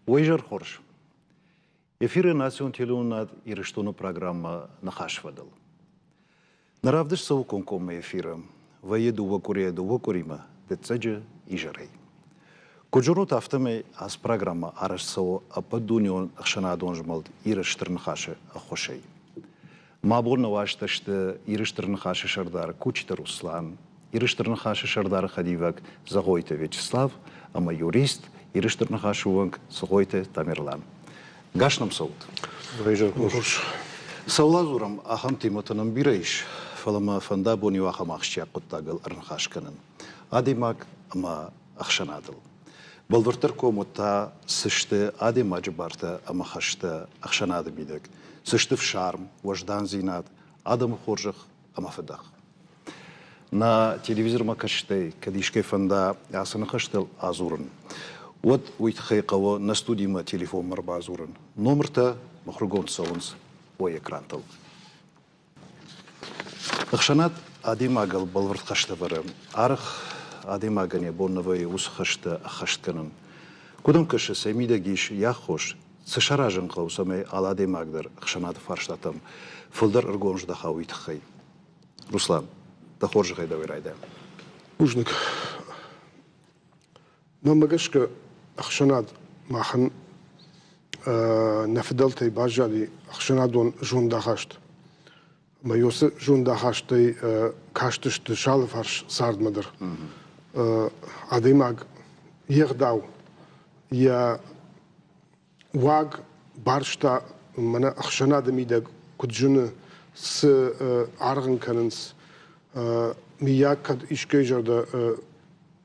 Уйжар хорш. Эфиры национ телеунад и рештону программа нахашвадал. Наравдыш сау конком эфиром. Воеду вакурима, децеджа и жарей. Куджуру тафтаме аз программа арашсау ападунион ахшанадон жмалд и рештернхаше ахошей. Мабур навашташты и рештернхаше шардар Кучта Руслан, и рештернхаше шардар Хадивак Загойте Вячеслав, ама юрист и рештернхаше уанг Загойте Тамерлан. Гашнам саут. Саулазурам ахам тимотанам бирейш. Фалама фанда бони ваха махшия куттагал арнхашканан. Адимак ама ахшанадал. Балвартар комута сышты адима джабарта ама хашта ахшанады бидек. Сышты в шарм, вождан зинат, адам хоржах ама фадах. На телевизор макаштей, кадишке фанда асана хаштел азуран. Вот уйтхайкаво на студима телефон марба азуран. Номер-то махругон саунс ой экрантал. Ахшанат адимагал балварт хашта барам. Арх адимагане боннавай ус хашта ахаштканан. Кудам каша семидагиш яхош сашаражан клаусаме ал адимагдар ахшанат фарштатам. Фулдар аргонж даха уйтхай. Руслан, да хоржихай да вирайда. Ужник. Мамагашка ахшанат махан нафдалтай бажали ахшанадон жундахашт. Майосы жундахаштай каштышты шалфарш сардмадыр. Адимаг егдау я ваг баршта мана ахшанадамида куджуны с аргын канынс мияк кад ишкей жарда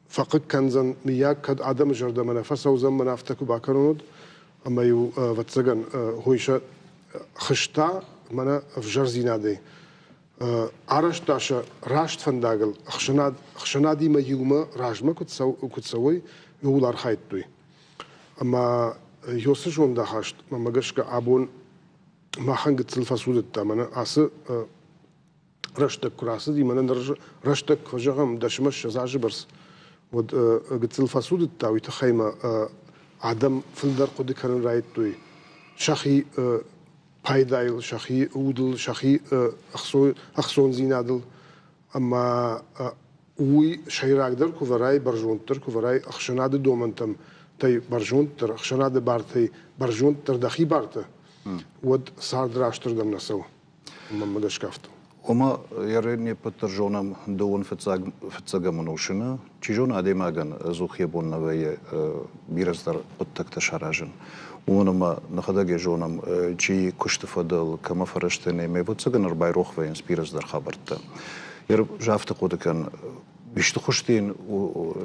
فقط كنزن مياك كد عدم جرد من فسوزن من أفتكوا باكرود أما يو واتسجن هويشة خشتا من أفجر زينادي عرش تاشا راشت فنداغل خشنادي ما يوما راجما كتسوي يولار خايتوي أما يوسجون ده خشت ما مجش كأبون ما خنقت الفسودة من أس رشتك كراسة دي من رشتك فجعم دشمش زاج برس ود قلت الفاسود التاوي تخيمة عدم فلدر قد كان رايتوي شخي بايدايل شخي اودل شخي اخسون زينادل اما وي شيراقدر كوفراي برجونتر كوفراي اخشناد دومنتم تي برجونتر اخشناد بارتي برجونتر دخي بارته ود صار دراشتر دم نسو ما مدش كافتو Ома ярени подтържонам доон фецага моношина, чижон адемаган зухебон навее бираздар оттакта шаражен. Онама нахадаге жонам чи куштафадал кама фараштене ме вцага нарбай рохвен спираздар хабарта. Яр жафта кодакан бишты хуштин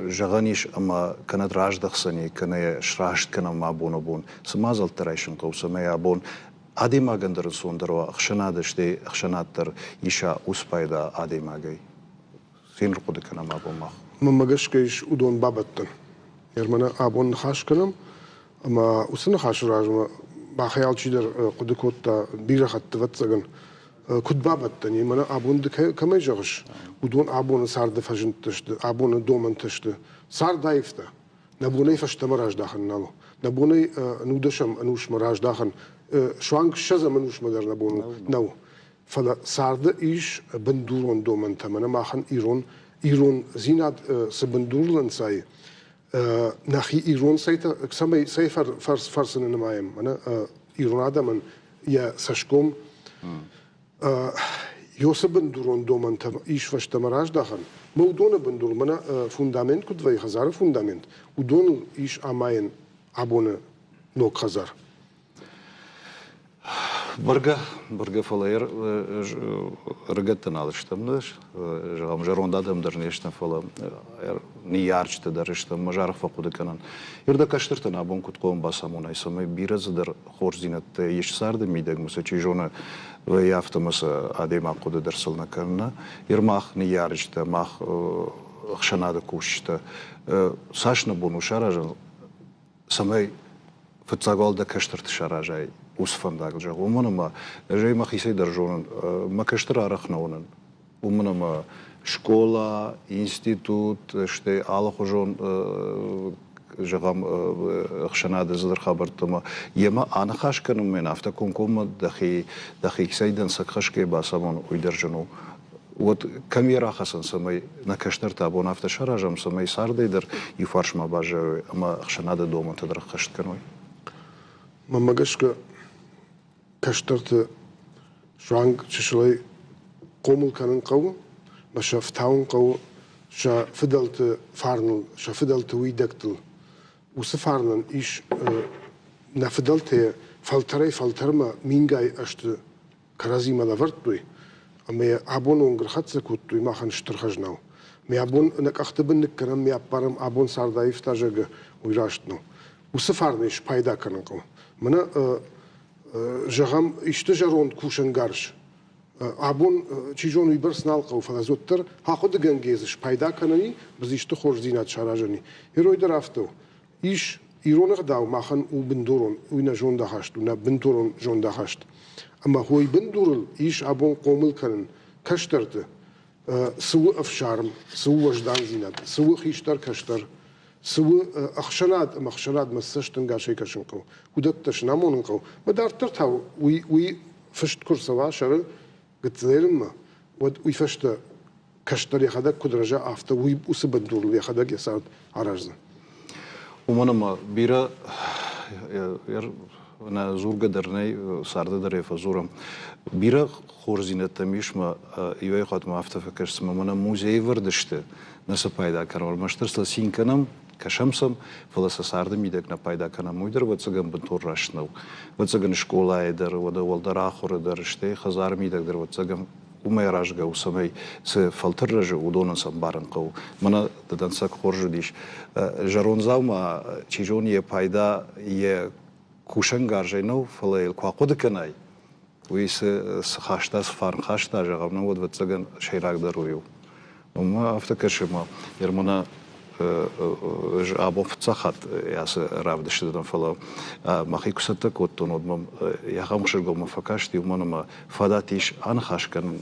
жаганиш ама канат раждахсани кане шрашт кана мабонобон самазал тарайшин каусаме абон Адимагандыр сондарва ахшанадыште ахшанаттар иша успайда адимагай. Син рукудыкана мабомах. Мамагашкеш удон бабаттан. Ермана абон хашканам, ама усына хашражма бахаял чидер кудыкотта бирахатты ватсаган. Куд бабаттан ермана абон дык камай жагыш. Удон абон сарды фажынтышты, абон домантышты. Сардаевта. Набунай фаштамараж дахан нало. Набунай нудашам ануш мараж дахан. شوانك شذا منوش مدرنا بونو نو فلا سارد إيش بندورون دومن تمنا ما خن إيرون زينات سبندور لنساي نخي إيرون سايتا سمي سيفر فرسن نمايم أنا إيرون هذا من يا سشكوم يوسف بندورون دومن تم إيش فش تمراج داخل مودون بندور منا فوندامنت كد وي خزار فوندامنت ودون إيش أماين أبونا نوك خزار Бърга фалаер ръгата налъщамдаш, жагам жарондадам дърнеща фала ни ярчета дърнеща мажарах факудеканан. Ирда каштърта на бонкот коом басамона и саме бира за дър хорзинат ешсарда мидег муса чи жона ваяфта муса адема кода дърсал на канна. Ирмах ни ярчета мах хшанада кушта. Сашна бону шаражан саме фцагал да каштърта шаражай. Усфандак жаг. Уманама жей махисей държонан. Макаштра арахнаунан. Уманама школа, институт, ще алахожон жагам хшанада здар хабартама ема анхашканым мен автоконкома дахи сайдан сакхашке басамон уйдержану вот камера хасан самай на каштарта абон автошаражам самай сардайдер и фаршма баже ама хшанада дома тадр хаштканой мамагашка каштарта шранг чишлай قومل كانن قو باش فتاون قو شا فضلت فارنل شا فضلت ويدكتل وسفارنن إيش نفضلت فلترما مين جاي أشت كرازي ما دفرتوي أما أبون ونقرخت سكوتوي ما خن شترخجناو مي أبون إنك أختبن نكرم مي أبارم أبون صار ضعيف تاجج ويراشتنو وسفارنش بايدا كانن قو منا جغم إشتجرون كوشن قارش أبون چیزون ویبرس نالقو فلازوتر ها خود گنگیزش پیدا کننی بزیشت خوش زینات شراجنی هروی درافتو ایش ایرون قداو ماخن او بندورون او اینا جون دهاشت و نه بندورون جون دهاشت اما هوی بندورل ایش أبون قومل کنن کشترت سو افشارم سو وجدان زینات سو خیشتر کشتر سو أخشناد مسشتن قاشي كشنكو ودت تشنامونكو بدار ترتاو وي فشت كرسوا شرل قلت لهم ود ويفشت كشتر يخدك كد رجع أفتا وي وسبندور يخدك يساعد عراجزن ومنما بيرا أنا زور قدرني سارد دري فزورم بيرا خورزينة تميش ما يوي خات ما أفتا فكرت ما منا موزي وردشته نسا بايدا كرول مشترسل سين كنم كشمسم فلسا سارد ميدك نا بايدا كنم مويدر وتسجن بنتور راشنو وتسجن شكولا يدر ودا والدر آخر درشته خزار ميدك در وتسجن وما يراجع وسمي سفلتر رجع ودون سبارن قو منا دنسك خورج ديش جرون زاوما تيجون بايدا كوشن غارجينو فلا القاقود كناي ويس خاشتا سفارن خاشتا جغمنا ود وتسجن شيراك درويو وما أفتكرش ما يرمنا أبو فتحت ياس راب دشتنا فلا ما خي كسرت كوتون ودم يا خاموش الجو فكاشتي ومنا ما فداتيش أنا خاش كان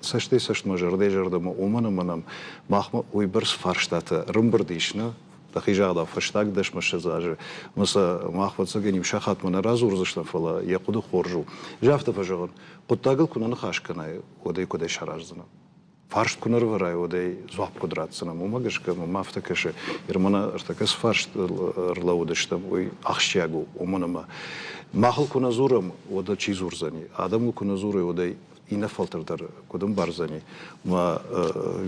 سشت ما جردي جردم ومنا منام ما ويبرس فرشتات رمبرديشنا تخيجا دا فشتاق دش مش زاج مثلا ما أخذت سجني مشاخات من راز ورزشنا فلا يقودو خورجو جافت فجرن قد تاقل كنا خاش كنا ودي كده شراجزنا فارشت كنر وراي ودي زواب قدرات سنة مماجش كم ما أفتكرش يرمنا ارتكس فارشت رلاودشتم وي أخشياجو ومنا ما خل كنا زورم ودا شيء زور زني آدم كنا زوري ودي إنا فلتر در كدوم بارزني ما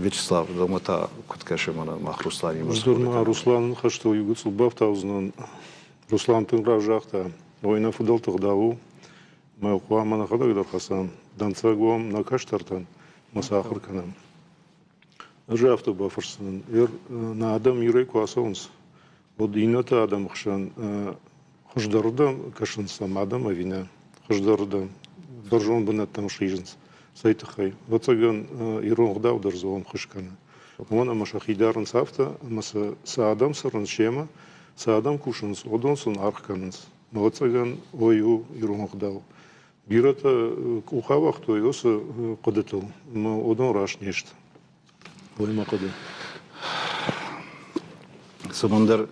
Вячеслав дома та كتكش منا ما خرسلاني زور ما رسلان خشتو يقول بافتاوزن رسلان تنقرا جاختا وينا فضل تغداو ما يقوى منا خدق در خسان دانساقوام ناكشترتن مسافر كنام جافتو بافرسن на адам юрей квасонс вот ината адам хшан хождардам кашынсам адам авина хождардам доржон бунаттам шижинс сайтахай вот цаган иронгдау дорзон хышкана он амашахидарн сафта маса саадам сарн шема саадам кушынс одонсон архканс вот цаган ою иронгдау бирата ухавах то ёсы кодетл но одон раш нешт ойма коде самандар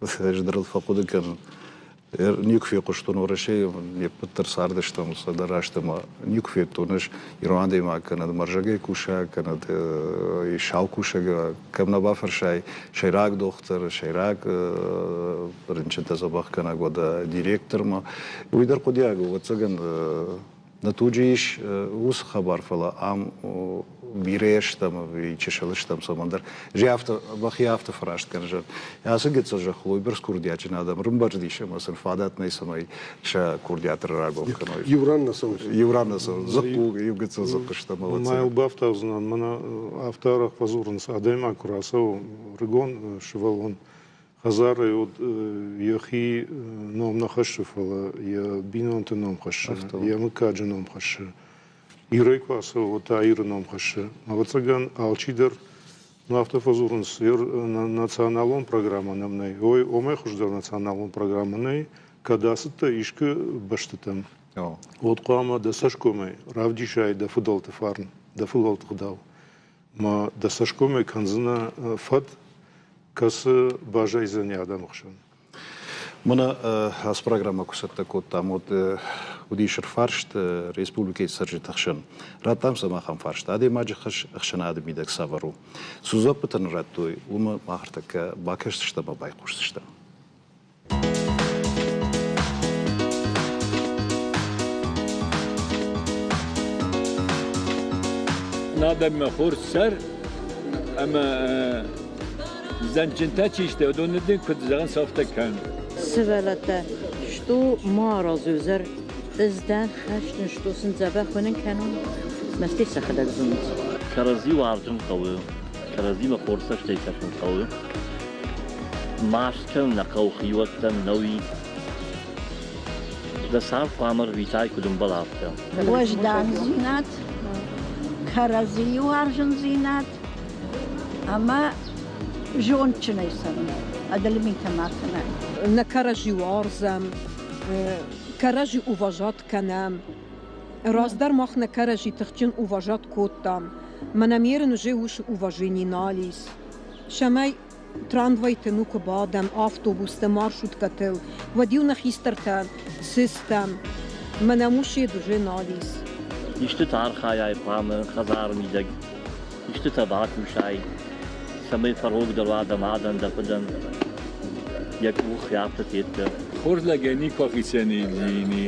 ждрал факуды кан никфи куштун орашей не паттар сардыштам садараштама никфи тунеш иранде ма канад маржаге куша канад и шау кушага камна бафаршай шайрак доктор шайрак рынчата забах кана года директорма уйдар кудиагу вот цаган натуджиш ус хабар фала ам بيريش تام بيتشلش تام سمندر جافت بخيافت فراشت كنجر يا سجت سجى خلوي برس كرديات جنادم رمبر ديش مثلا فادات نيسماي شا كرديات الرجال كانوا يوران نسون زقو يبقى زقش تام ما يبافت أظن منا أفتارق فزورن سادم أكراسو رجون شوالون خزار يود يخي نوم نخشف ولا يبينون تنوم خش يمكاج نوم خش يريكواسو وتايرنوم خش مغتسجن алчидер нафтофазурнс националон программа намнай ой омай хуждар националон программаной кадасыта ишки баштытам вот қама да сашкомай равдишай да фудалты фарн да фудалты гдау ма да сашкомай канзына фат kas bažai zani adam xshan. Mână as programa cu să tăcut amot udișer farșt Republicei Sărjitășan. Ratam să maham farșt. Ade magi xșan ade midek savaru. Suzopătăn ratui umă mahrtă că bakeșt ștă mă bai cuștă. Nadam mehor ser ama zancintacı işte o dönedin kuduzağın saftakan. Svelete, što mara zözer, izden xeştin ştosun zebe xunun kenan, mesti saxadak zunuz. كرزي وعرجن قوي كرزي ما فرصة شتي كشن قوي ماش كم نقو خيوتم نوي ده صار قامر بيتاي كلهم بلافته وجدان زينات كرزي وارجن زينات اما جون چني سرن ادل مي تماكنا نكرجي وارزم كرجي uważat kanam Раздар махна каражи тахчин уважат коттам. Ма намерен уже уж уважение налис. Шамай трамвайте нуко бадам, автобусте, маршруткател, водил на хистартан, систем. Ма намуши уже налис. يشتت عرخاي قام خزار ميدق يشتت باك مشاي سمي فروق دروادة معدن دفدن يكو خيافة تيتر خورد لگنی کاخیسنی دینی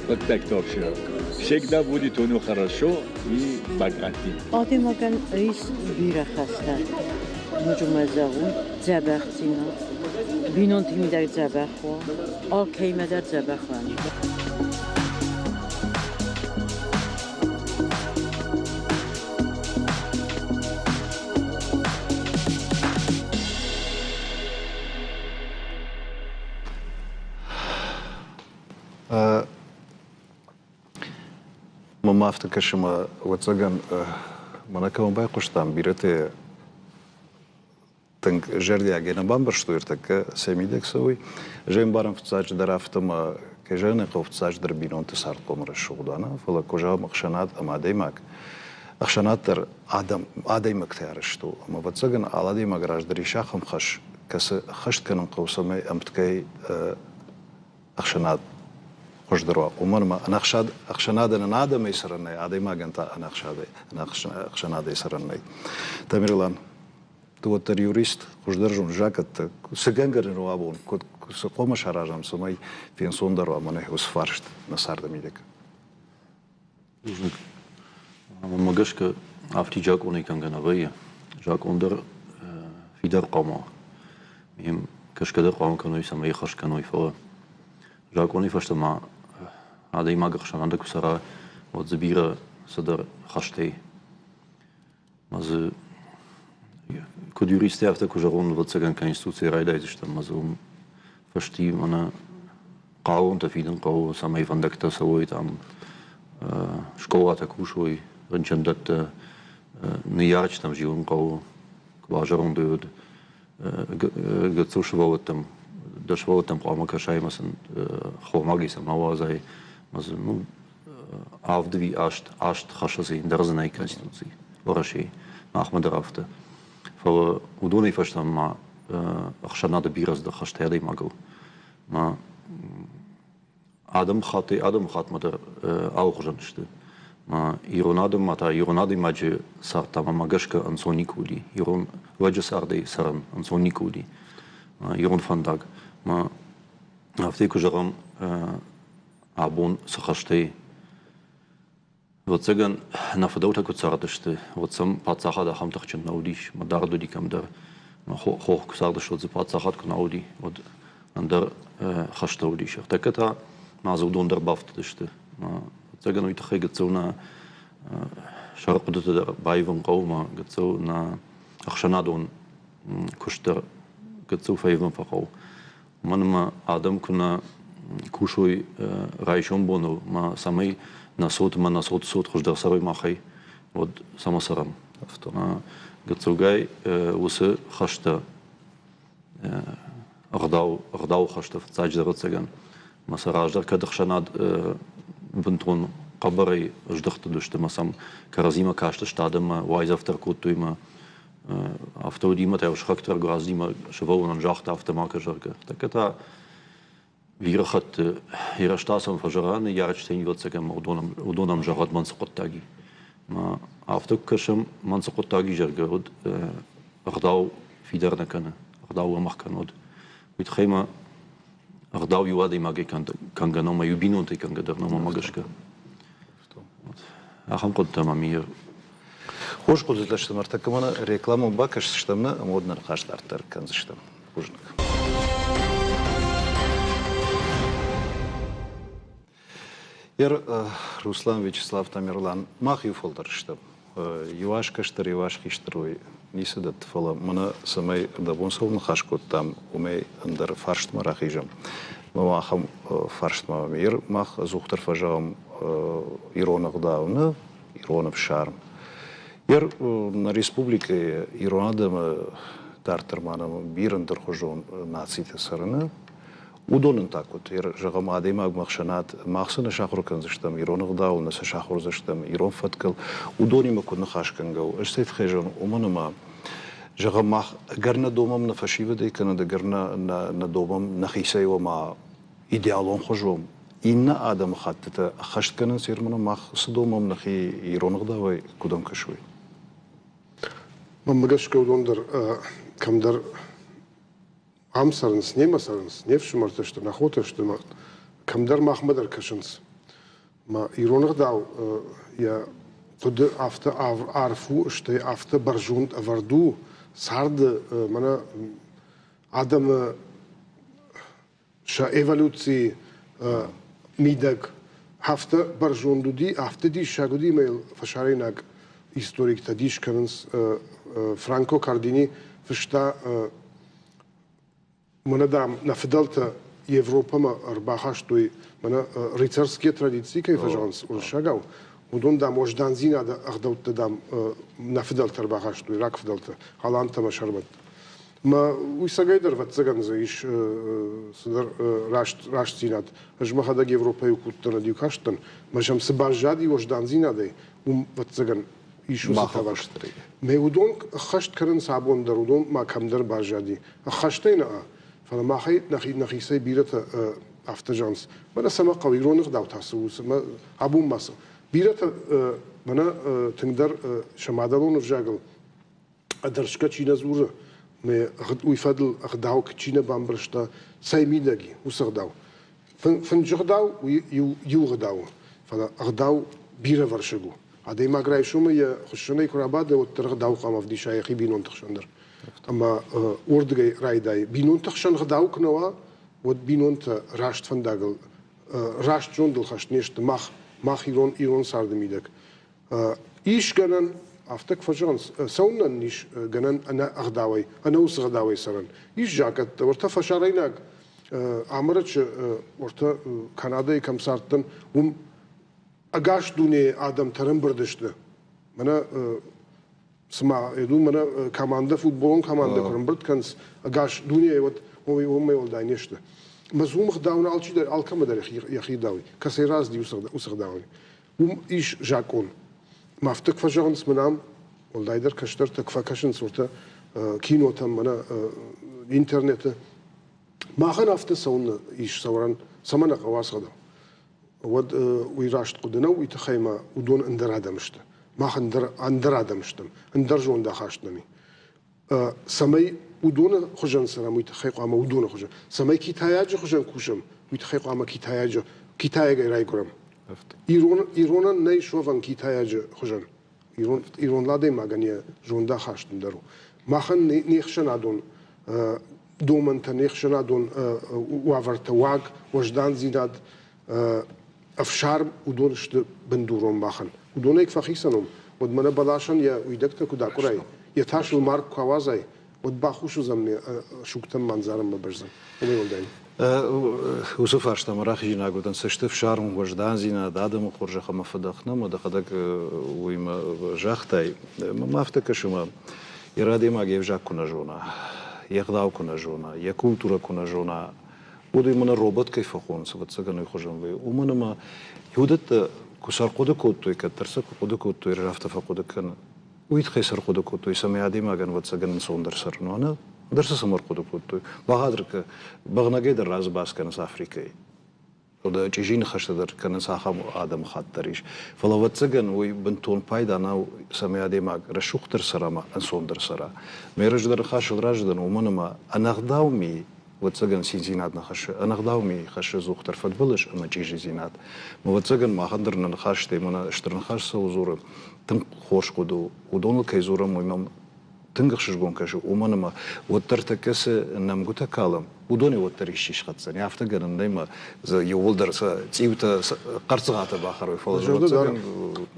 بدک شد. شکل بودی تونو خراشو ای بگاتی. آدم اگر ریس بیره خسته مجموعه زبخ زینا بینون تیمی در زبخ و آل کیمه در زبخ وانی. ما افتكرش ما واتسجن ما نكون باي قشطان بيرتي تنك جردي عجينا بامبرشتو يرتك سميدك سوي جاي مبارم في تساج درافتم كجانا قوف تساج دربينون تسار قمر الشغلانة فلا كوجا مخشنات أما ديماك أخشنات تر آدم مكتيارشتو ما واتسجن على ديما جراج دريشا خم خش كس خشت كان قوسمي أمتكي أخشنات خوش دروا ومنما أنا أخشناد أنا نادم يسرني عادي ما جنت أنا أخشناد يسرني تمرلان تو التريوريست خوش درجون جاكت سجنجر نوابون كود سقوم شراجم سماي فين صندر ومنه وسفارشت نصار دميدك ما جاش ك عفتي جاك أوني كان جنابية جاك أندر في در قامة مهم كش كده قام كانوا يسمى خش كانوا يفوا جاك أوني فشت مع هذا ما قرشان عندك سرا وتزبيرة صدر خشتي ماز كديريست يعرف كوجرون وتسجن كإنستوتسي رايدا يزشتم مازوم فشتي أنا قاون تفيدن قاو سامي فندكتا سويت عم شكوة تكوشوي رنشندت نيارج تم جيون قاو كواجرون دود جتسوشواتم دشواتم قام كشاي مثلا خوماجي سماوا زي مثلا عفدوي عشت خشزي درزناي كونستитуции ورشي نحمد درافته فودوني فشتم مع أخشنا دبيرز ده خشتهدي ماجو ما آدم خات مدر أوخجنشته ما يرونادم ماتا يرونادي ماجي سارتا ما ماجشك أنسوني كودي يرون وجه ساردي سرن أنسوني كودي يرون فندق ما أفتكر جرام عبون سخشتي وتسجن نفدوتا كتساردشته وتسم باتساخا دا خم تخشن نوديش ما داردو دي كم در ما خوخ كساردش وتز باتساخات كناودي ود اندر خشتوديش تكتا ما زودون در بافتدشته ما تسجن ويتخي جتسونا شرق دت در بايفن قوما جتسونا أخشنادون كشتر جتسو فايفن فقو منما آدم كنا كوشوي رايشون بونو ما سامي نصوت ما نصوت صوت خوش در سروي ماخي ود سما سرم ما جتسوجاي وس خشته أغداو خشته في تاج درت سجن ما سراج در كده خشناد بنتون قبري جدخت دشت ما سام كرزيما كاشت شتادم وايز افتر كوتوي ما автодима те шрактер газима швоун an jacht auf der Marke jerke. Так это вирахат ирштасом фажараны ярчтен йоцегем удонам жарат мансқоттаги. Ма автоккашем мансқоттаги жергерод агдау фидерна кана. Агдау махканод. Mit khema агдау юади маге kan гано ма юбинон те kan гадерно магашка. Ахам коттама мир Хош кузлаштым артакымана реклама бакаш штамна моднар хаштартар канзыштам. Хужник. Руслан Вячеслав Тамерлан мах юфолдарштам. Юаш каштар юаш хиштрой нисадат фала мана самай дабонсовна хашкот там умей андар фарштма рахижам. Махам фарштма мир мах зухтар фажам иронагдауна иронов шарм. На республике Иронадам тартарманам бирандыр хожон нациите сарана удонын так вот жагам адема махшанат махсына шахрукан заштам Иронагдау на шахрур заштам Ирон фаткал удонима кун хашкангау эстет хежон уманама жагам мах гарна домам на фашива дейкана да гарна на домам на хисайва ма идеалон хожом инна адам хаттата хаштканын сермана мах сдомам нахи Иронагдавай кудан кашуй Мамагаш каудондар камдар амсарнс немасарнс невшумарта что нахота что камдар махмадар кашанс ма Иронагдау я туд авто арфу что авто баржунд аварду сард мана адам ша эволюции мидаг хафта баржундуди автоди шагуди мел фашаринак историк тадиш канс Франко Кардини фишта манадам на федалта Европа ма арбахаштой мана рыцарские традиции кайфажанс уршагау удон да можданзина да ахдаута дам на федалта арбахаштой рак федалта халанта машарбат ма уйсагайдар ватсаган заиш сдар раштинат ажмахадаг Европа юкуттана дюкаштан мажам сбажади можданзина дай ватсаган Ишус таваштри. Ме удон хашт карен сабон дар удон ма камдар бажади. Хаштайна фала ма хайт нахи сай бирата автожанс. Мана сама қавиронық дау тасуус ма абун маса. Бирата мана тыңдар шамадалон жагыл. Адаршка чина зура. Ме уйфадл агдау кчина бамбрашта сай мидаги усагдау. Фанжагдау югдау. Фала агдау бира варшагу. Адема грайшума я хушунай курабада от тыргдау камав дишай хибинон тхшандар. Ама урдгай райдай бинон тхшан гдау кнова вот бинон та рашт фандагл рашт жондл хашнешт мах ирон сардмидак. Иш ганан автак фажанс саунан ниш ганан ана агдавай ана ус гдавай саран. Иш жакат орта фашарайнак амрач орта Канада камсартан Агаш дуне адам тарым бирдишти. Мана сма еду мана команда футболон команда курам бирдканс агаш дуне вот омай олдайнешти. Мазум гдауна алчидар алкамадар яхидави. Касай разди усагдауни. Иш жакон. Мафтак фажанс манам олдайдар каштар такфа кашин сурта кино там мана интернета. Махан афта саунна иш савран самана кавасгада. Вот уйрашт кудена уйтахайма удон андрадамшта. Мах андрадамштам. Андаржон да хаштнами. Самай удона хожан сарам уйтахай қама удона хожан. Самай китаяджа хожан кушам. Уйтахай қама китаяджа. Китаяга райгурам. Иронан най шован китаяджа хожан. Ирон ладай магания жонда хаштн дару. Махан нехшан адон доманта нехшан адон уаварта ваг вождан зинад أفشار ودونشت بندورون باخن ودونيك فخيسانهم ود منا بلاشان يا ويدكتا كدا كراي يتاش المارك كوازاي ود باخوشو زمني شوكتم منظرم ببرزم أنا ولدين وصف أشتم راخينا قلتن سشتف شارم وجدان زينا دادم خرج خم فدخنا ما دخدك ويما جاختاي ما أفتكر ما إرادة ما جيب جاك كنا جونا يخداو كنا جونا يكولتورا كنا جونا وده من الروبوت كيف يخون سبت سكانه يخرجون به ومن ما يودت كسر قدك وتوي كترسك قدك وتوي رافت فقدك كان ويتخسر خدكوتو يسمي عادي ما كان واتسجن صون درسر نونا درس سمر خدكوتو بهادرك بغناجي دراز باس كان أفريقيا وده تيجين خشدر كان ساخم آدم خاطريش فلو واتسجن ويبنتون بايدا ناو سمي عادي ما رشوق درسرا ما انصون درسرا ميرج در خاش راجدن ومنما أنا غداومي واتسجن سيزينات نخش أنا غداومي خش زوق ترفد بلش أما تيجي زينات ما واتسجن ما خندرنا نخش تي منا اشترن خش سوزور تم خوش قدو ودون الكيزورة مهم تنقش جون كشو ومنما وترتكس نم قلت كلام ودوني وتريشيش خدسني عفتقر إن دايما زي يولدر تيوتا قرصغات بآخر ويفوز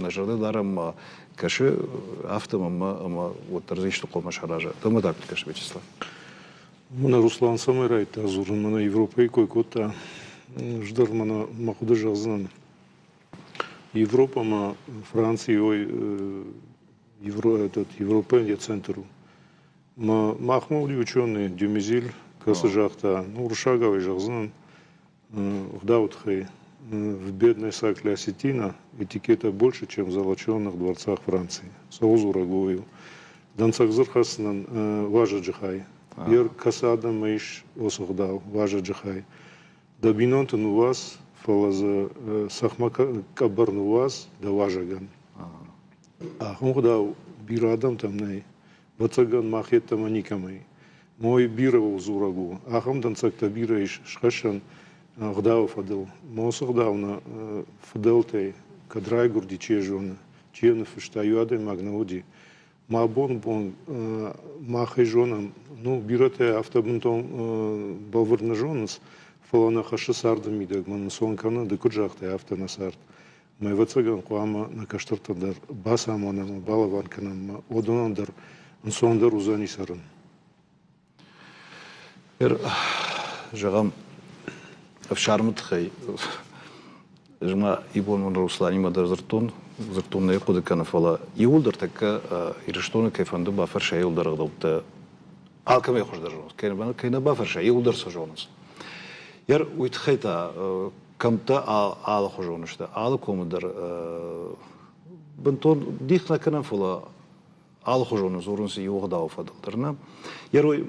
نجرد دارم كشو عفتم أما وترزيش تقوم مش حراجة تم داك كشو بيجسلا من روسلان سميرайт азур من Европей кой-кота ждър мана махуда жазнан Европа ма Франция Европейния център ма махмули ученый Дюмизиль къса жахта уршагавай жазнан вдаутхай в бедной сакле осетина этикета больше, чем в золоченных дворцах Франции. Саузура гою. Данцакзыр хаснан важа джихай. Ер касада мэйш осухдау важа джихай. Дабинонтан у вас фалаза сахмака кабарн у вас да важаган. Ахмухдау бирадам там ней. Вацаган махет там аникамай. Мой бировал зурагу. Ахам данцакта бираиш шхашан غداو فضل ما صغداونا فضلتي كدراي غردي تشيجون تشين فشتايو ادي ماغنودي ما بون ما خيجونم ну бирате автобунтон бавырнажонс фалана хашсардым мидег ман сонкана да куджахта автонасарт май вацаган қуама на каштартандар басамона балаванканам одонандар сондар узанисарын жагам в шармтхай жма ибон мон руслани мадar зертон не ходи кана фала юлдер така ирештона кайфанды бафар шай юлдер гдопта алкаме хождар кайна бафар шай юлдер сажонас яр уйтхайта камта ал хожонышта ал комдер бентон дихна кана фала ал хожонас урунси югда уфадалдерна яр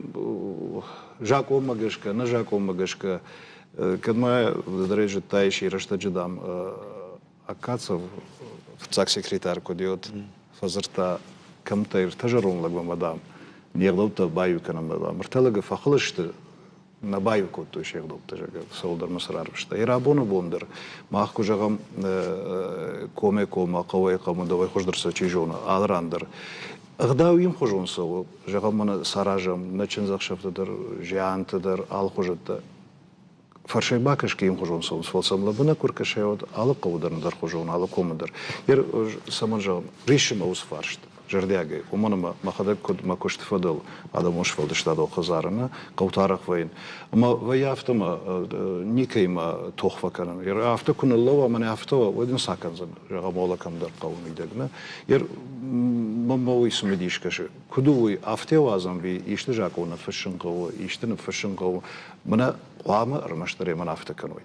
жако магашка на жако магашка Когда мы дорожим таишь и раштаджидам акацев в цак секретарь кодиот фазерта камтайр тажарун лагва мадам нердовта баю канам мадам марталага фахлышты на баю код то шегдов тажага солдар масрарышта и рабону бондер мах кужагам коме кома кавай кама давай хождырса чижона алрандер Гдау им хожон сау жагам мана саражам начин захшафтадыр жиантадыр ал хожатта فرشي باكش كيم خجون صوت فلسم لبنا كركشيود على قودرن در خجون على كومدر ير سمنجا ريشم اوس فرشت جردياغي ومنما ما خدك كد ما كشت فضل هذا مش فضل شتادو خزارنا قوتارق وين اما ويافتما نيكيما توخفا كان ير افتا كن الله من افتا ودن ساكنزن غمولا كم در قومي دغنا ير مو يسمديش كش كدوي افتي وازم بي يشت جاكونا فشنقو يشتن فشنقو منا قامة رمشتري منافت كنوي.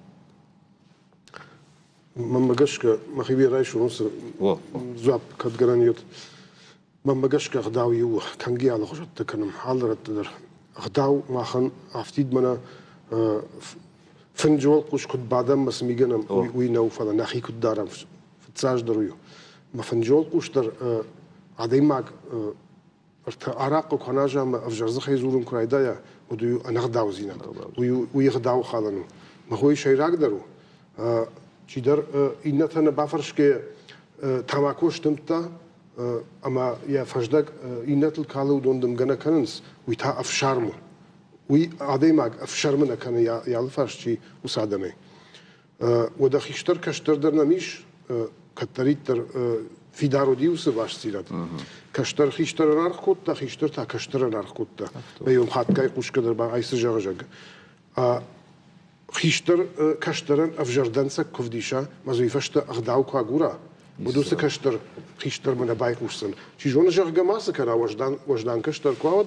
ما جشك ما خبير رايش ونص. زاب كتجرانيوت. ما جشك غداو يو كان جي على خشوت تكلم حاضر تدر غداو ما خن عفتيد منا فنجول قش كنت بعدم بس ميجنا وينو فلا نخي كنت دارم في تساج درويو. ما فنجول قش در عديم معك عراق وكناجا ما أفجر خيزورن كرايدايا وديو أنا غداو زينات ويغداو خالنو ما هو شيء راقدرو شيدر إنتنا بافرش كي تماكوش تمتا أما يا فجدك إنت الكالو دوندم جنا كننس ويتا أفشارمو وي عديمك أفشارمنا كان يا الفرش شيء وسادمي وده خيشتر كشتر درنا ميش كتريتر في دارو ديوس باش سيرات كشتر خيشتر نارخوتا خيشتر تا كشتر نارخوتا بيوم خات كاي قوش كدر با عيس جاجاج خيشتر كشترن افجردنسا كوفديشا مازويفشت اغداو كاغورا بدوس كشتر خيشتر من باي قوشسن شي جون جاغا ماس كرا وجدان كشتر كواد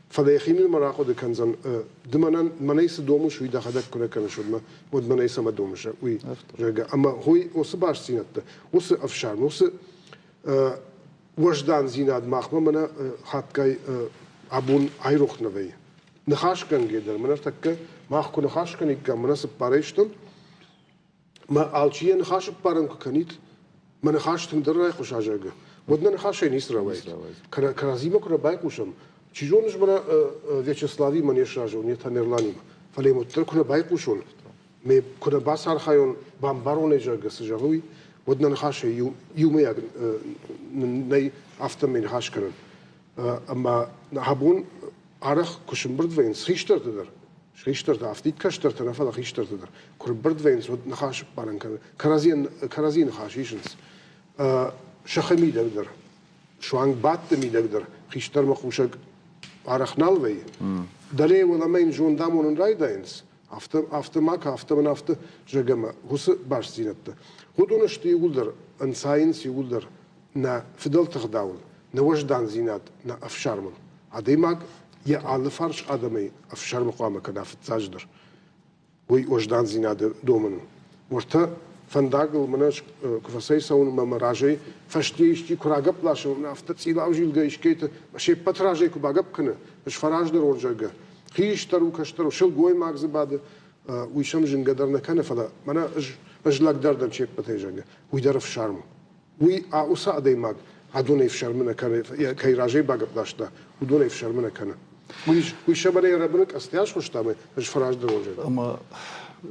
فدايخين المراخد كنزن دمنن منيس دومش وي دخدك كنا كان شدما ود منيس ما دومش وي اما هو وس باش سينت وس افشار وس وجدان زیناد ماخمه من خاتکای ابون ایروخ نوی نخاش کن گیدر من تک ماخ کو نخاش کنی که من سپاریشتم ما آلچیه نخاش پارم کنید من نخاشتم در رای خوش آجرگه ودن نخاشه نیست روی کرازیمه کرا بایکوشم چیزونش من ویچسلاوی من یشراجو نیت نرلانیم فلی متر کرا بایکوشون می کرا باسار خایون بامبارون جرگه سجاوی ودن نخاشه یومی نی افتم من نخاش کنن اما هبون عرق کشم برد وینس خیشتر در خیشتر در افتید کشتر طرفه خیشتر در کر برد وینس ود نخاش پارن کنه کرازی نخاشیشنس شخمی در شوانگ بات در خیشتر مخوشک عرق نالوی دلی ولا مین جون دامون رای داینس after maka after من after جگما هوس باش زینت خودونش تیگولدر ان ساينس يقولدر نا فضل تخداول نوجدان زینات نا افشارمن عديماك يا على فرش ادمي افشار مقامه كنا في تاجدر وي وجدان زینات دومن ورتا فنداغل مناش كفسي سون مراجي فشتيشتي كراغب لاشو نافت تسيلاوجيل گيشكيت ماشي بتراجي كباغب كنه مش فراج در ورجا خيشتر وكشتر وشل جوي ماغز بعد ويشم جنقدر نكنه فلا منا اجلك دردن شيك بتيجا ويدر في شرم وي اوسا ديماك عدوني في شرمنا كان كي راجي باغب داشتا ودوني في شرمنا كان ويشبري ربنك استياش خوشتامه مش فراج در ورجا اما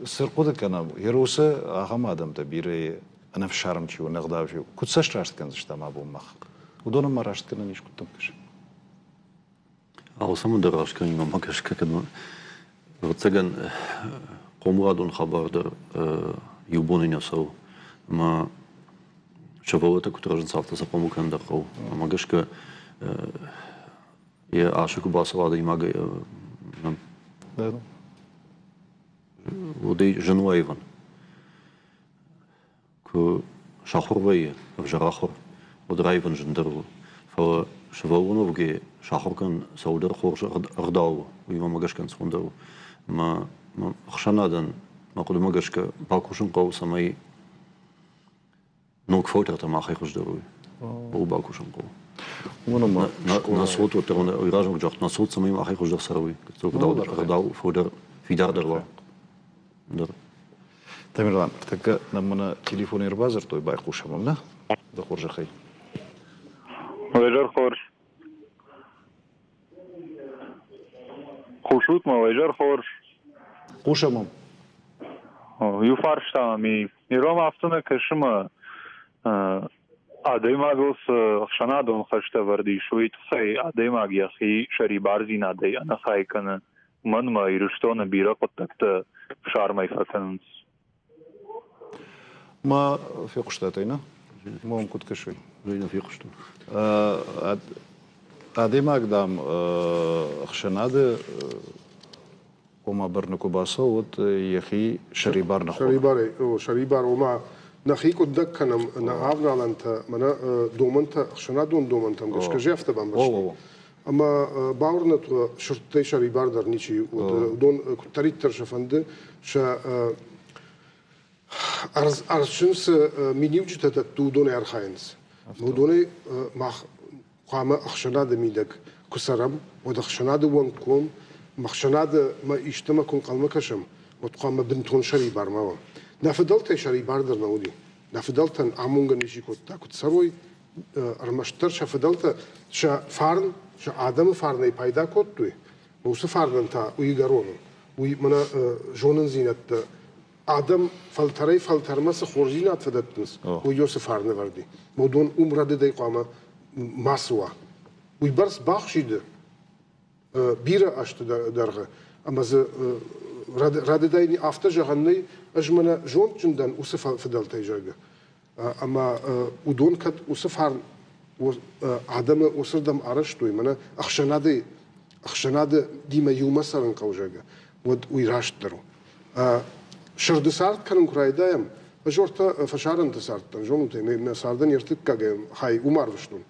سرقود کنم یروسه آخام آدم تبیره انا في شرم چی و نقداو چی کد سش راشت کنزش تام ابو مخ و دونم ما راشت کنن نیش کدام کش اوسام در راشت کنیم ما کش کدام رتسگن قومرادون خبر در یوبونی نسو ما شبوته کتراجن سافت سپامو کن در خو ما کش که یه عاشق باسواد ایماگ ودي جنوايفن كو شاخوروي بجراخور ودرايفن جندرو فشبوونو بجي شاخور كان سودر خورش ارداو ويما ماغاش كان سوندرو ما خشنادن ما قد ماغاش ك باكوشن قو سماي نوك فوتر تما خي خجدرو بو باكوشن قو ونما نصوت وترون ايراجو جخت نصوت سماي ما خي خجدر سروي كتو ارداو فودر فيدار دروا Тамирлан, така намана телефонер базар той бай кушамам, на? Да хоржа хай. Вайжар хор. Хушут ма вайжар хор. Кушамам. Ю фаршта ми. Иром автона кашма. Адаймагос хшанадон хашта варди шуит хай адаймаг яхи шарибарзи надай ана хай кана манма ируштона бира паттакта شارمای فکنس ما في قشتاتينا ما ممكن كشوي زين في قشتو ادم اقدام خشناده وما برنكو باسو وت يخي شريبار نخو شريبار وما نخي قدك كان نعافنا لانت منا دومنت خشنادون دومنت مش كجافت بامبش اما باورنت شرطي شريبار در نيشي ودون كتريت ترشفند شا ارشنس مينيوجت تتو دون ارخاينس ودوني ما قام اخشناد ميدك كسرم ودخشناد وانكم مخشناد ما اجتمع كون قلمكشم وتقام بنتون شريبار ما نفضلت شريبار در نودي نفضلت عمونغ نيشي كنت سروي ارمشتر شفضلت شا فارن شا آدم فارني پیدا کوتوی موس فارن تا ویگرونو وی منا جونن زینت آدم فلتر مس خورجینات فدتنس وی یوس فارن وردی مودون عمر دی قامه ماسوا وی برس باخشید بیره اشت درغه اما ز راد داینی افته جهانی اجمنا جون چندن اوس فدلت ایجاگه اما ودون کت اوس فارن عدم وصردم عرشتوي منا أخشناد ديما يوم مثلا قوجاجا ويراش درو شرد سارت كانوا كرايدايم فجورتا فشارن تسارت جون تي ما ساردن يرتك كاجم هاي عمر وشتون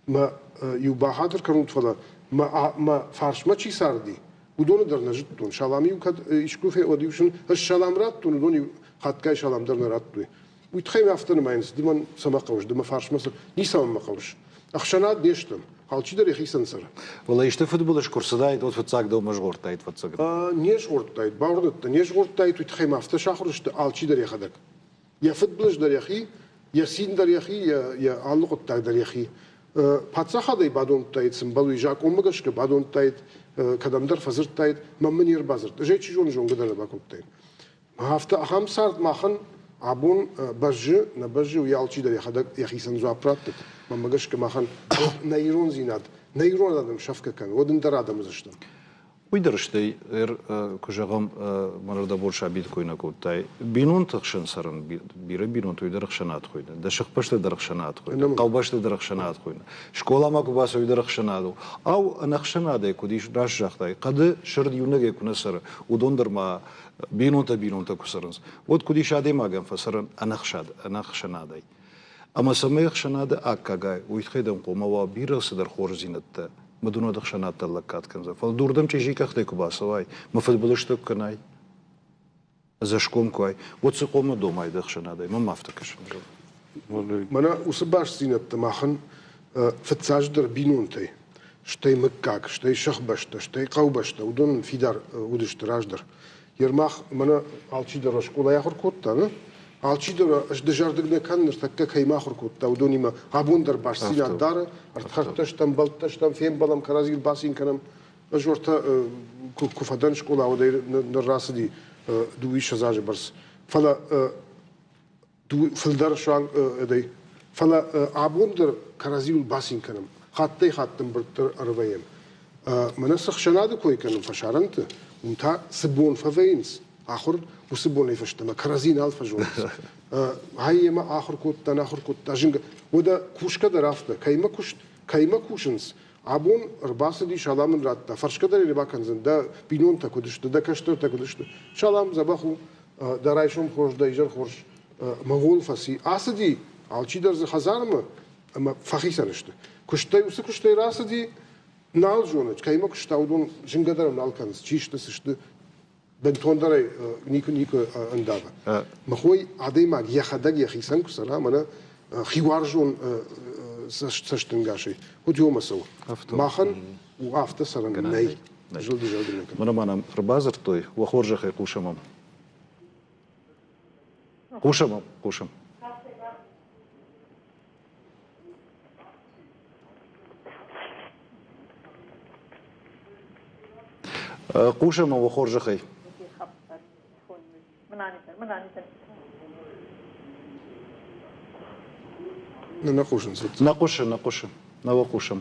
ما يباهاتر كانوا تفلا ما فارش ما شي ساردي ودون درنا جتون شالامي وكاد يشكو في اوديوشن الشالام راتون دوني خات كاي شالام درنا راتوي ويتخيم افتن ماينس ديمان سما قوش دما فارش مثلا ني سما ما قوش أخشنات بيشتم هالشي ده ريخي سنسر والله يشتفت بولش كورسدايت وتفتصاق دو مشغور تايت فتسقط نيش غورتايت باورد نيش غورتايت وتخي ما فتش آخرش هالشي ده ريخدك يا فتبلش ده ريخي يا سين ده ريخي يا علق تاع ده ريخي باتساخا ده بعدون تايت سمبلو يجاك أمجش كبعدون تايت كدام در فزر تايت ما من يربازر جاي تشجون جون قدر باكم تايت ما هفتا هم صارت ماخن عبون بجه نبجه ويالشي ده ريخدك يخي سنزوا براتك ما مجش كماخن نيرون زينات نيرون آدم شفكة كان ودن در آدم زشتم ويدرشتي كجغم مردا بورشا بيتكوين كوتاي بينون تخشن سرن بينون تويدرخشنات خوينا دشخ بشت درخشنات خوينا قوبشت درخشنات خوينا شكولا ما كباس ويدرخشنادو او نخشناده كوديش راش جختاي قد شرد يونغه كنسر ودوندر ما بينون تا كسرنس ود كوديش ادي ما غن فسرن انخشناداي اما سميخ شناده اكاغاي ويتخدم قوما بيرس در خورزينت مدونو دخشنات تلقات كنزا فالدوردم تيجي كختي كباسواي ما فدبلشتك كناي زشكم كوي وتسقوم دوماي دخشناداي ما افتكرش مانا وسباش زينت ماخن فتساجدر بينونتي شتي مكاك شتي شخبشت شتي قوبشت ودون فيدار ودشتراجدر يرماخ مانا алчидер школа яхор коттана алчидер аш дежардыгне каннер такка каймахор котта удони ма абундер башсина дара артхарташ там балташ там фем балам каразил басин канам ажорта куфадан школа одер нрасди дуиш заже барс фала ду филдар шан эдей фала абундер каразил басин канам хаттым биртер арваем منسخ شناده كوي كانوا فشارنت ومتا سبون ففينس آخر وسبون يفشتما كرازين ألف جونس هاي ما آخر كوت آخر كوت تاجنج وده كوش كده رافته كيما كوشنس عبون رباس دي شالام راتا فرش كده اللي باكنزن ده بينون تكودش ده كشتر تكودش شالام زباخو ده رايشون خوش ده يجر خوش مغول فسي أصدي عالشيدر زخزارم أما فخيسة نشته كشتي وسكشتي راسدي نال جونج كيما كشتاودون جنقدر نال كنز تشيش تسشت بنتوندري نيكو اندابا ما خوي عادي ما يخدق يخيسن كسلا منا خيوار جون سشتنغاشي وديو مسو ماخن وافت سرن ناي جلد منا مانا ربازر توي وخورجه خي قوشمم قوشم قوشم وخورجه خي نقوشم نوقوشم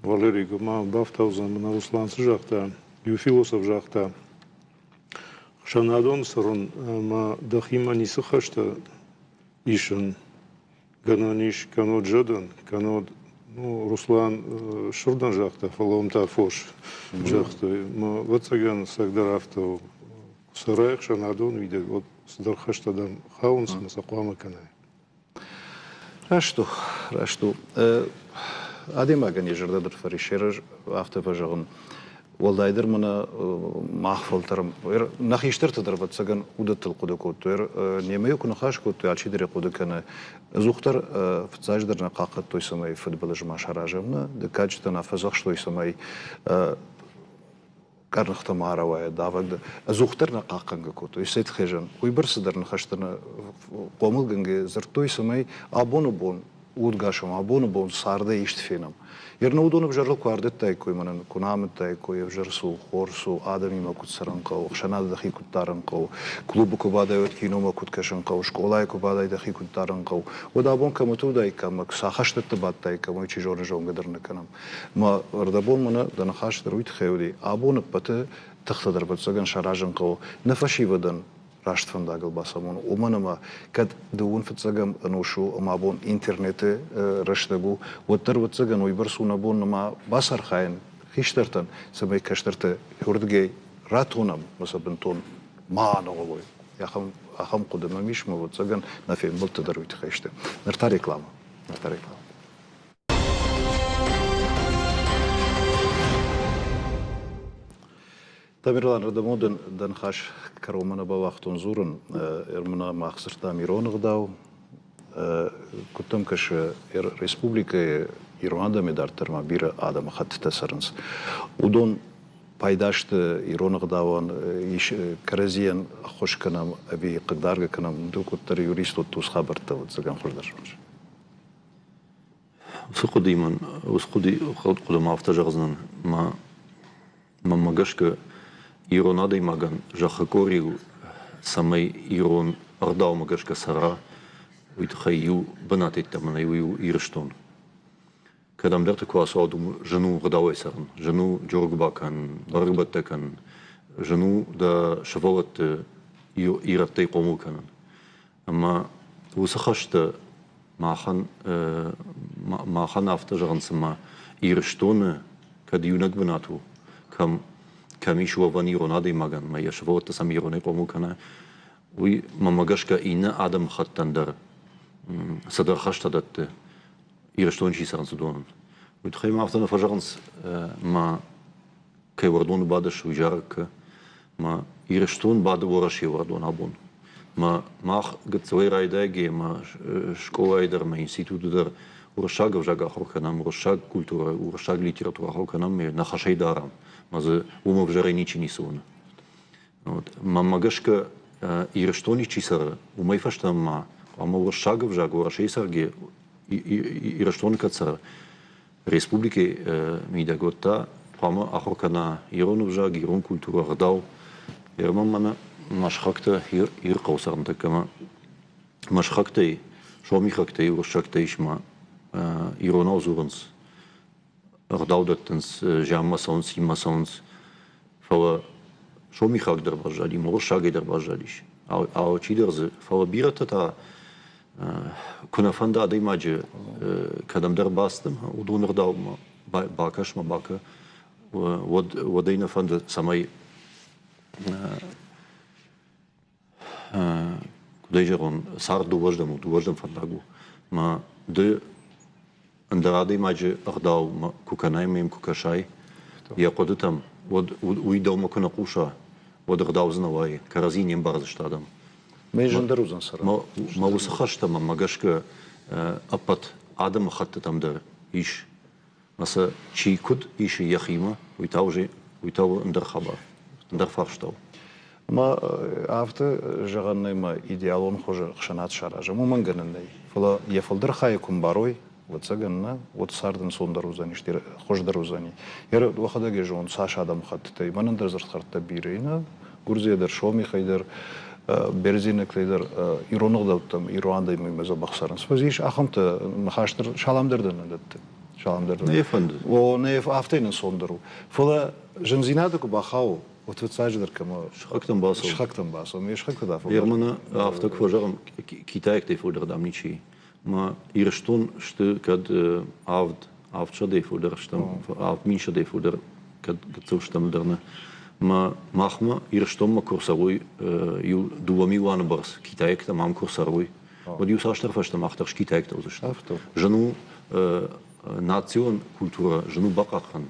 Валерий Гома Бафтаузен на Руслан Сжахта, Юфилосов Жахта, Шанадон Сарон, ма Дахима Нисахашта Ишен, Гананиш Канод Жадан, Канод Руслан Шурдан Жахта, Фаломта Фош Жахта, ма Вацаган Сагдарафта, Сараях Шанадон, видят, вот Сдархаштадам Хаунс, Масакуама Канай. Рашту. Адемаган ежердер фаришер автоважагын Валдайдер мына махфалтарым нахиштертер ватсаган удатыл кудакоттер немею кунахаш котты ачидер кудаканы зухтар фцаждер на какат той самой футболж машаражымна де качта на фазах что самой карнахта маравая давагда зухтар на каканга котто исет хежан уйберсдер нахаштана помылганге зертой самой абонобон удгашам абонобон сарде иштфенам Ернаудон обжарал квардет тайкой манан кунамет тайкой обжарсу хорсу адами макут саранкау шанад дахи куттаранкау клубу кубадайот кинома куткашанкау школай кубадай дахи куттаранкау одабон камату дайкам сахаштет баттайкам ой чижор жонгадернаканам ма рдабон мана данахаш руит хеуди абон пате тахтадар батсаган шаражанкау нафашивадан راشت فنداگل باسمون اومانما کد دوون فتزگم نوشو امابون اینترنت رشتگو و تر فتزگن ویبرسون ابون نما باسر خاين خیشترتن سمی کشترت هردگی راتونم مثلا بنتون ما نقوله اخم قدم میش ما فتزگن نفهم بلت درویت خیشته نرتاری کلام Тамирлан радамоден данхаш каромана ба вақтон зурын ермана махсырта мирон гдау кутам каш республика İran'da medartırma bir adam hattı tasarınız. Udon paydaştı İran'ı davan iş karaziyen hoş kanam abi qadar kanam doktor yurist otus haberta zagan hoşlar. وسقدي من وسقدي قد ما افتجرزن ما مغشك إيران هذا يمكن جاخكوريو سامي إيران أرداو مغشك سرا ويتخيو بناتي تمنا يو إيرشتون كدام درت كواس أدم جنو غداوي سرن جنو جورغباكن برغبتكن جنو دا شفوت إيرتي قومو كنن أما وسخشت ما خان افتجرن سما إيرشتون كديونك بناتو كم يشوا فاني رونادي ماغن ما يشوفوا تسمي روني قومو كنا وي ما ماغشكا إنا آدم خطن در صدر خشت دت إيرشتون شي سرن سدون وتخيل ما افتنا فجرنس ما كي وردون بعدش وجارك ما إيرشتون بعد ورشي وردون أبون ما قد رايداجي ما شكولا يدر ما институт در ورشاق وجاقا خوكنام ورشاق كультура ورشاق литература خوكنام نخشي دارم ما ز وما بجري نيچي نيسون ما ماغشكا إيرشتوني чисар وما يفشتم ما ورشاق وجاق ورشي سرجي إيرشتون كتسر республики ميداغوتا فما أخوكنا إيرون وجاق إيرون كультура غداو يرمم مشخكته يرقوسرن تكما مشخكته شوميخكته ورشكته يشما إيرونا زورنس غداودتنس جامسونس يمسونس فهو شوميخك درباجالي مرشاق درباجاليش أو شي درز فهو بيرتا كنا فندا ديماج كدم درباستم ودون غداو باكاش ما باكا ودينا فند سماي кудайжерон сар довождам фандагу ма де андради маҗи агдау куканай мем кукашай я кодутам вот уйдау макуна куша вот агдау знавай каразинем барзаштадам Мейжендарузан сара ма усахашта ма магашка апат адам хаттам да иш маса чи куд иш яхима уйтау андер хабар андер фарштау ما after жаганный ма идеалон хоже хшанат шаража муманганный фла яфалдыр хайкум барой вот цаганна вот сардын сондарузани штер хождарузани ер вахадаге жон саша адам хаттай манандыр зартхарта бирейна гурзиядыр шоми хайдар берзинеклейдер ироногдалтам ируандай мемеза бахсаран спозиш ахамта махаштыр шаламдырдын датты шаламдырдын нефанд о неф афтейн сондару фла жензинадык бахау вот вцаждер кама шхактам басо ми шхакта да ермана автак фожарам китайк те фодер дамничи ма ирштун ште кад авча де фодер штам ав минша де фодер кад гцуштам дерна ма махма ирштом ма курсаруй ю дуами ван барс китайк там ам курсаруй вот ю саштер фаштам ахтар китайк та узашта жену национ культура жену бакахан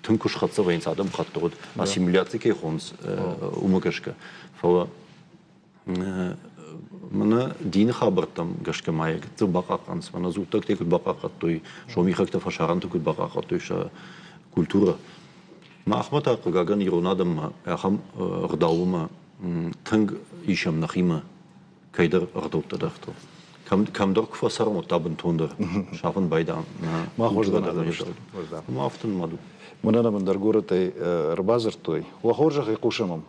тынкуш хатса вайнс адам хаттырот ассимиляция кей хонс умагашка фала мана дин хабартам гашка мая гту бакаканс мана зуктак тек бакакат той шомихакта фашаран тек бакакат той ша культура ма ахмата гаган иронадам ахам гдаума тынг ишам нахима кайдар гдотта дахто كم درك فسر متابن توندر شافن بايدا ما خوش دنا ما افتن مادو من انا من درغورتي ربازرتوي وخورجخ يقوشمم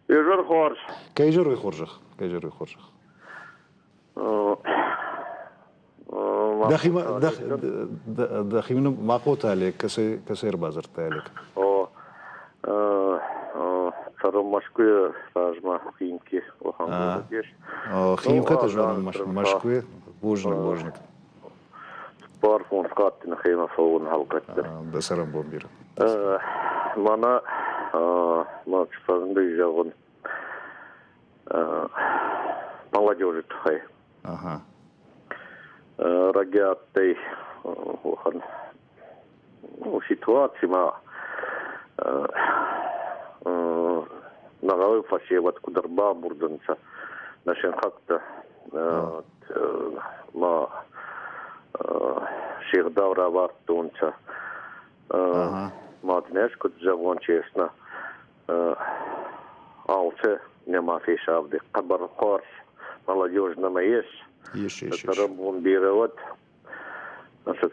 يجر خورج كيجر يخورجخ دخيمنا ما قوت عليك كسي ربازرت عليك Саром Москве, сажма Химки, Охамбургеш. Химка тоже Москве, божник. Парфон скаттина хема фон халкатта. Да сарам бомбир. Мана чфанды жагон. Молодежь хай. Ага. Рагиаттай охан. Ситуация ма нагавы фашеват кударба бурданца нашен хакта ма شيخ دورة وارتونتا ما تناش كنت جوان شيسنا ألت نما في شابدي قبر قرش والله يوجنا ما يش تربون بيروت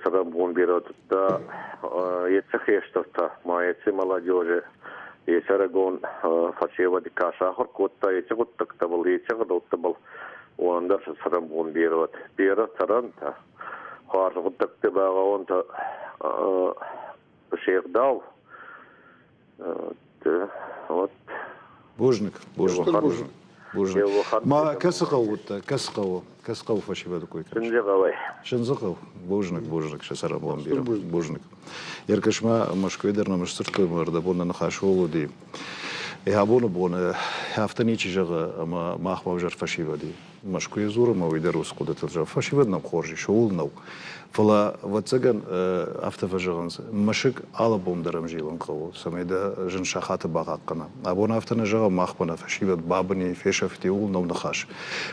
تربون بيروت تا يتخيشترتا ما يتسي молодежи يسرقون فشيوة دي كاشاخر كوتا يتغط تكتبل يتغط تبل واندرش تربون بيروت بيروت ترنتا خارج غدك تبغى وانت الشيخ داو بوجنك ما كسقو فشي بدو كويك شنزقو بوجنك شسر ابوان بيرو بوجنك يركش ما مش كويدرنا مش سرتو مردبونا نخاشولو دي يهابون بون هافتني تجا ما اخبا جر فشي بدي مش كوي زور ما ويدروس قدرت الجا فشي بدنا خورجي شغل نو فلا واتسجن افتفجغنس مشك على بوم درم جيلن قو سميدا جن شخات باقنا ابون افتنا جا ما اخبنا فشي بد بابني فيشفتيول نو نخاش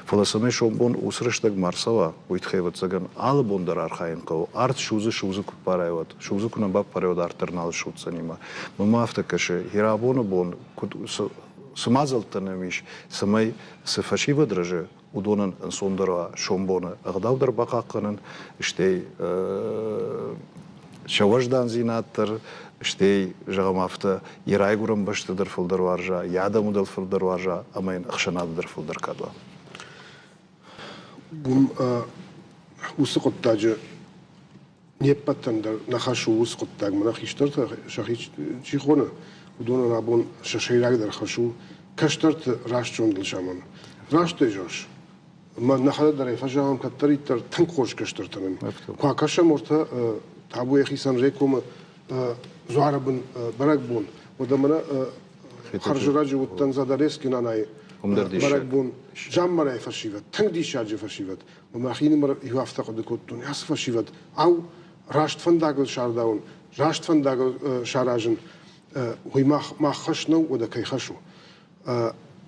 فلا سمي شومبون усрыштаг марсава уитхе ватсаган على بوم در архаин قو арт шузы купарайват шузы куна баб париод артернал шутсанима мама автакаше хирабоно бон سمازلتنميش سمي سفشي بدرجة ودونن انصندرا شومبونا اغداو در بقاقنن اشتي شوجدان زيناتر اشتي جغمافتا يرايغورم باشت در فلدر وارجا يادمو دل فلدر وارجا امين اخشنات در فلدر كادوا بوم وسقط تاج نيبتن در نخشو وسقط تاج مناخيشتر شخيش شيخونه ودون رابون ششيراك در خشو كشترت راشتون دلشامون راشت جوش ما نخدر در فجاهم كتري تر تنقوش كشترتن كوا كشا مرتا تابو يخيسان ريكوم زواربن برقبون ودمنا خرج راجي وتنزادريس كناناي برقبون جام مراي فشيفت تنقدي شاجي فشيفت وماخيني مر يوافتق دكوتون ياس فشيفت او راشت فنداغل شارداون راشت فنداغل شاراجن هوي ما خشنو ودا كي خشو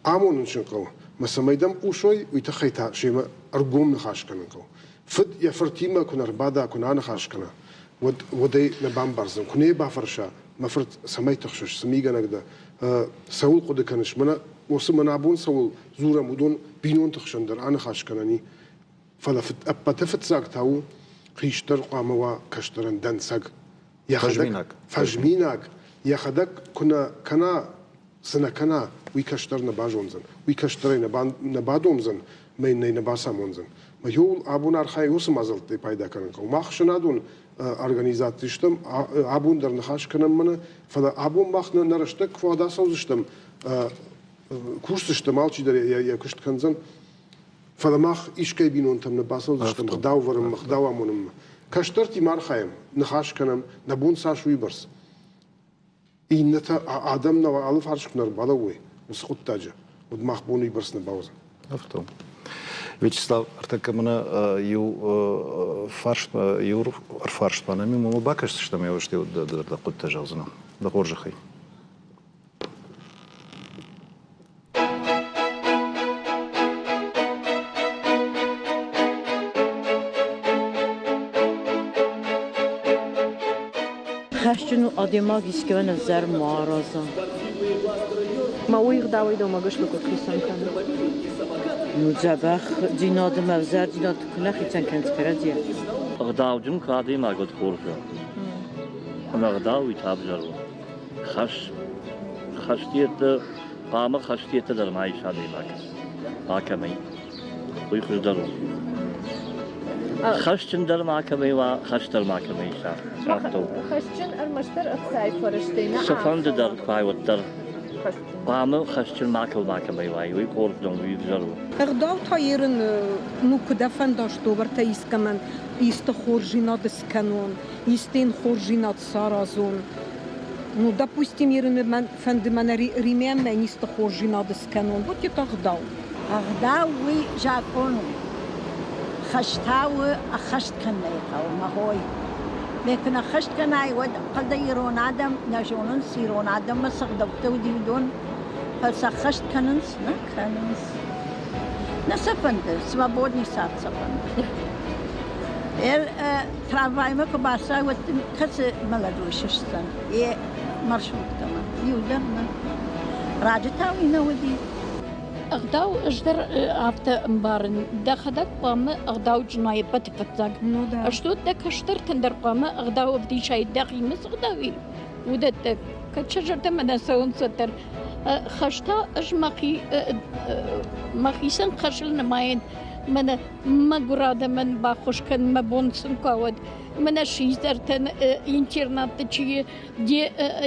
آمون نشنقو مثلا ميدم قوشوي ويتخيتا شيء أرقوم نخاش كننقو فد يا فرتيما كنا ربادا كنا نخاش كنا ودي نبام برزم كنا بافرشا ما فرت سمي تخشش سميجا نقدا سول قد كنش منا وسمنا عبون سول زورا مدون بينون تخشندر أنا خاش كناني فلا فت أبا تفت زاق تاو خيشتر قاموا كشترن دن ساق فجمينك ياخدك كنا سنة كنا ويكشتر نباجونزن ويكشتر نبادومزن ما إني نباسامونزن ما يقول أبون أرخاي وسم أزلت بايدا كنكو ما خشنادون أرجانيزات تشتم أبون در نخاش كنم منا فلا أبون ماخنا نرشتك فادا سوزشتم كوشتشتم ألشي در يا كشت كنزن فلا ماخ إيش كيبينون تم نباسوزشتم خداو ورم خداو أمونم كشترتي مارخايم نخاش كنم نبون ساشوي برس إنتا آدمنا وعلى فارش كنا ربالوي وسقط تاجا ودماغ بوني برسنا باوزا أفتهم Вячеслав, артакамана юр фарш панами мама бакаш что мы его что да куда жалзна да горжихай. خشنو آدم‌ها گیسکوان زر معارضه. ما ويغ داوي دو ما قش لكو كريسان كان. نجابخ جناد مفزر جناد كنا خيتان كانت كرديا. غداو جم كادي ما قد خورجا. أنا غداو يتابجرو. خشتيت قام خشتيت در معيش هذه ماك. هاكمي. ويخرج درو. خشتن در معكمي وخشتر معكمي شافتو. خشتن المشتر أكثر فرشتينا. سفند در قاي ودر. قام خشتن معكمي واي ويقول دون ويجرو. اغداو تايرن نوكدفن داشتو برتايس كمان يستخورجينات سكانون يستين خورجينات سارازون. Ну, допустим, يرن فندمان ريميان ما يستخورجينات سكانون. Вот это اغداو. اغداو ويجاكونو. خشتاوي أخشت كنايقاو ما هوي لكن أخشت كناي ود قد يرون عدم نجونن سيرون عدم ما صغدوتو ديدون فسخشت كننس نكننس نسفند سما بودني سات سفند ترافای ما كباسا وكس ملدوش السن مرشود كمان يودرنا راجتها وينا ودي أغداو أجدر عفتا مبارن داخدك قامة أغداو جناية بتفتزاق أشتو دك أشتر تندر قامة أغداو بدي شاي داخي مس أغداوي ودتك كتشجرت من سون ستر خشتا أج مخي سن خشل نماين من ما قرادة من باخوش كان ما بونسن كود من شيزرتن интернат تشي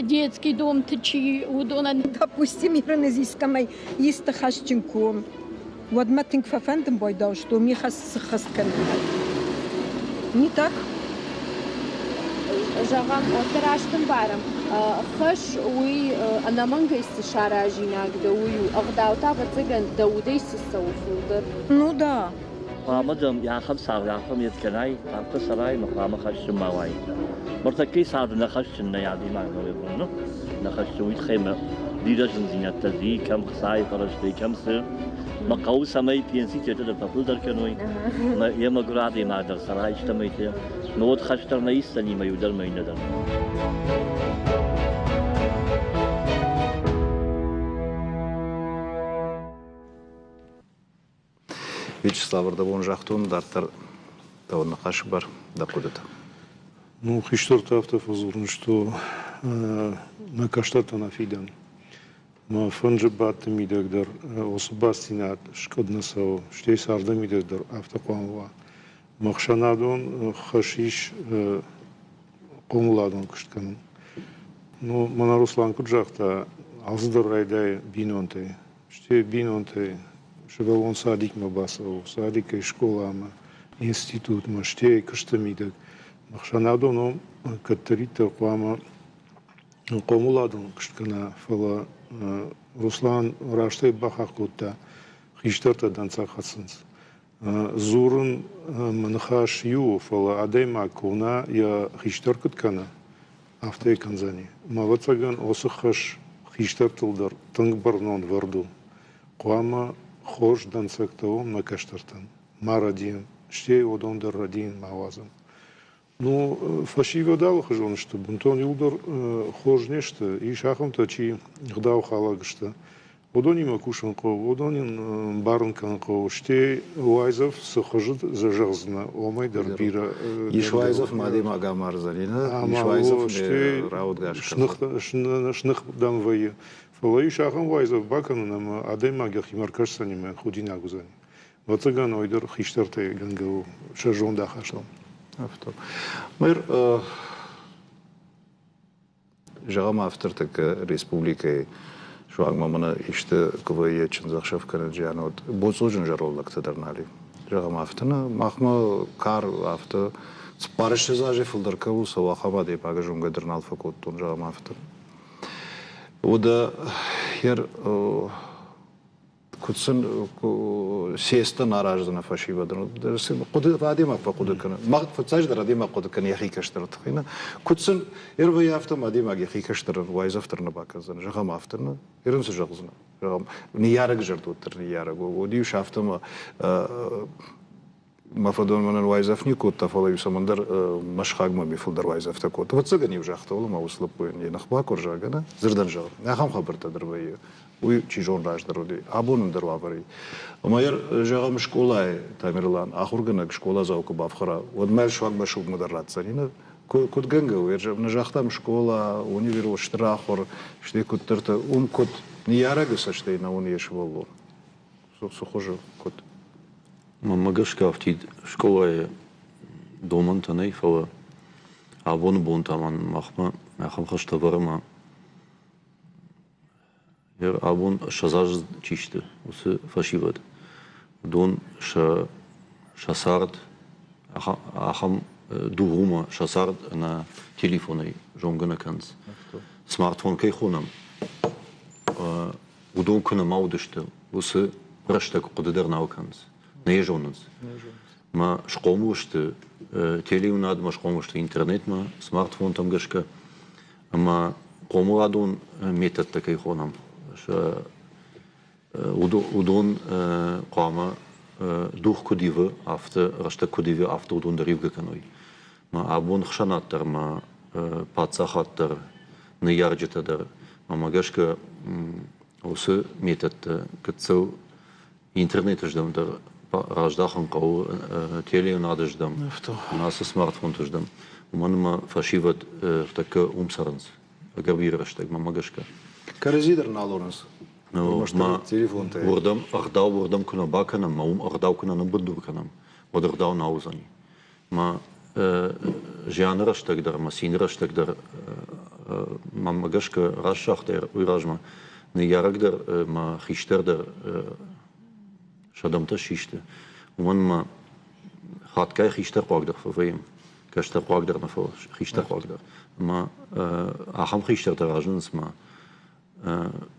детский дом تشي ودونا допустим иранезискамай истахашчинкум вот матинг фафандом бойдал что ми хасткан не так жагам отраштын барам хаш уй анаманга истишара жинак да уй агдаута бацган даудейс сауфулдер ну да قامدم يا خمسة يا خم يتكناي قام سراي مقام خش ماواي مرتكي صار نخش النيادي ما نقولونه نخش ويتخيمة دي رجل زينة تزي كم خصاي فرشتي كم سر مقاو سماي بينسي تجد تفضل دركنوي ما يوم قرادي ما در سراي اجتميته نود خشتر نيستني ما يودر ما يندر Вячеслав Ардавон жақтун дартар давно қашы бар да кудыта. Ну, хиштор автов озурн, что на каштата на фидан. Ма фанджи бат мидагдар особастинат шкоднасао, штей сарда мидагдар автоқанва. Махшанадон хашиш қомуладон кыштканын. Ну, мана Руслан куджақта аздар райдай бинонтай. Штей бинонтай. Шевелон садик мабасов, садик и школа, институт, маштей, каштамидак. Махшанадоном, катарита, квама, комуладон, кашткана, фала, Руслан раштай бахакута, хиштарта данца хасанс. Зурун манхаш ю, фала адайма куна, я хиштар каткана, автай канзани. Мавацаган осахаш хиштартылдар, тангбарнон варду. Квама, خوش دن سکتو مکشترتن марадин штей одондер радин мавазан ну фашиго дал хожон что бунтон юлдор хож нешта и шахамта чи гдау халагшта одоним акушанко одонин барнканко штей вайзов сохожит зажазна омай дербира ишвайзов мадим агамарзалина ишвайзов раудгаш шнх дамвае Фалай шахам вайзов баканам адемагах имаркашсаним худина гузани. Вацаган ойдер хиштарте гангау шажон дахашлам. Авто. Мэр жагам автортак республикой шуаг мамана иште квае чынзахшав канаджанот бозожун жароллакта дарнали. Жагам автона махма кар авто спарышты заже филдеркаву савахабаде пагажун гадернал факоттон жагам автор. Ода хер кутсын сеста нараждана фашивадан. Куды радима факуды кана. Маг фацаж радима куды кана яхикаштар тхина. Кутсын эрвай автом адима яхикаштар вайз авторна баказан. Жагам авторна. Эрен се жагзна. Жагам ниярак жартутер ниярак. Одиуш автома мафадон манан вайзав никот тафалаю самандар машхагма мифулдар вайзав такот. Вот цагани уже ахтовла ма услапуен не нахба коржагана зердан жал. Ахам хабарта дарвай. Уй чижон раждароди. Абонун дарвабари. Майер жагам школай тамирлан ахурганак школа заука бавхара. Вот мэр шваг башуг мадарратсанина. Кот ганга уержав на жахтам школа универ штрахор штей кот тарта кот ниярага саштей на униешволлор. Сухоже кот. Магашка автид школа доман танай фала абон бунтаман махма махам хаштаварма ер абон шазаж чиште усы фашиват дон шасард ахам дурума шасард на телефоне жонгана канц смартфон кайхунам удон кына маудышты усы раштак кудыдернау канц Нежонус. Ма шкомушты телеунад, ма шкомушты интернет, ма смартфон там гашка, ма комуладон метод такой хонам. Удон кама дух кудивы авто рашта кудивы авто удундарив гаканой. Ма абун хшанаттар ма пацахаттар неярджитадар. Ма магашка осы метод кыцау интернет ждам дар рождахан кау теле надо ждам. Нас смартфон ждам. Уманма фашиват така умсаранс. Агавираштаг ма магашка. Каразидер налорнс. Телефон вурдам ардау вурдам куна баканам, маум ардау куна на будурканам. Од ардау наузани. Ма жанраштаг дар масинраштаг дар ма магашка рашахтер уйражма. Не ярагдар ма хиштердар шадамта шиште. Уманма хаткай хиштер қогдар фаваим. Каштер қогдар на фо хиштер қогдар. Ма ахам хиштер таражнс ма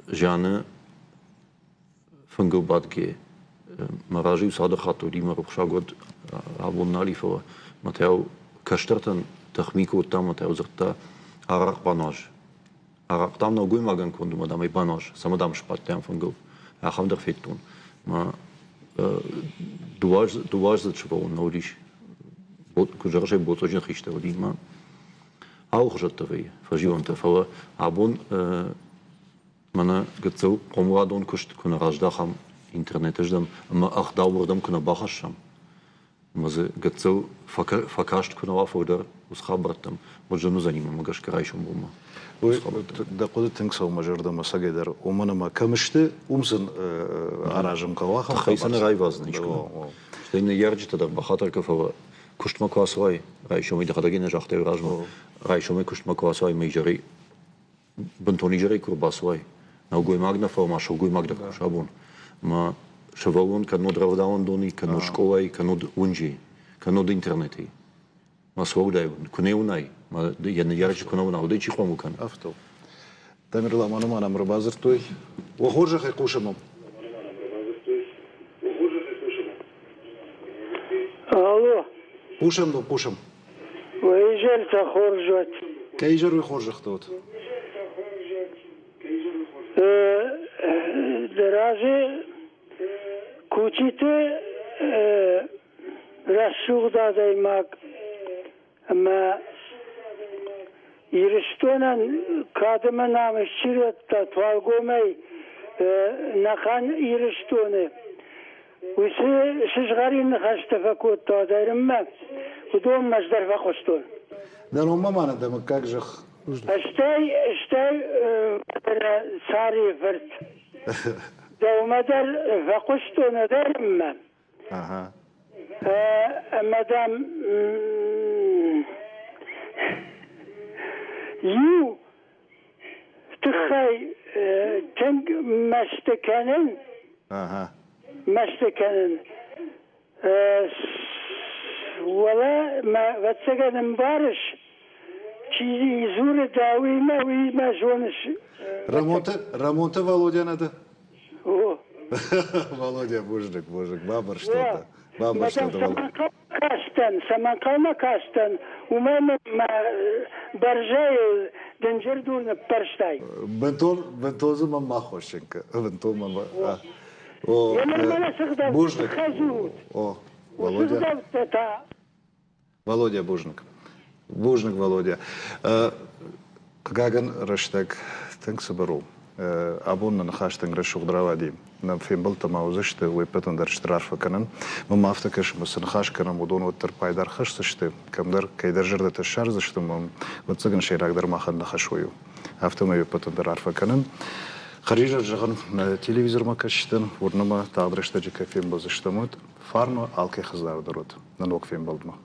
жаны фунгубадге маражи сада хатури ма рухшагод абуннали фо матеу каштертан тахмику там матеу зерта арак банаж арак там на гуймаган конду мадам и банаж самадам шпаттям фунгуб ахам дер феттун ма дуаж за чего науриш кужарше ботожин хиште один ма auch жаттавей фаживанта фава абун мана гцау комрадон кушт куна раждахам интернетеждам ма ахдауурдам куна бахашам мазе гцау факашт куна афодер усхабраттам можну занима магаш карайшум бума ой да кодетинг сау мажорда масагедер уманама камышты умсын аражым каваха хайсана райвазничко что не ярджита да бахатарка фава куштма квасвай райшуми да хадагина жахте ражма райшуми куштма квасвай мейжери бентони жери курбасвай на гой магна фома шо гой магда шабун ма шавалун кано дравдаун дони кано школай кано унжи кано интернети ма свогдай кунеунай ма яна ярче кунауна оди чи хому кан авто тамирла манумана мрбазыр той охоржа хай кушамам алло кушам до кушам выезжал за хоржат кайжер вы хоржах тот Драже кучите расшугда даймак ма ирштонан кадма намширата твалгомей нахан ирштоне усе шижгарин хаштафакот тадарма удом маждар факостон да ну мама да как же اشتای ساری فرد دومدر فقشتو ندارم مدام یو تخی تنگ مستکنن ولا ما واتساقن مبارش چیزی زور داوی ما جونش ремонта Володя надо о Володя божик бабар что-то бабар что-то саманкалма кастан у мене баржай денджердун перштай бентозу мама хошенька бентозу мама о божик о Володя божник Володя. Каган раштаг тэнк соберу. Абунна нахаштэн рашуг дравади. На фимбал тамаузышты уйпэтэн дар штрафа канан. Мама автакаш масан хашканам удон уттар пайдар хашсышты. Камдар кайдар жырдата шарзышты мам. Ватсаган шейрагдар махан нахашую. Автомай уйпэтэн дар арфа канан. Харижа жаган телевизор макаштэн. Урнама тагдрышта джика фимбал зыштамут. Фарно алкай хаздар дарот. Нанок фимбалдма.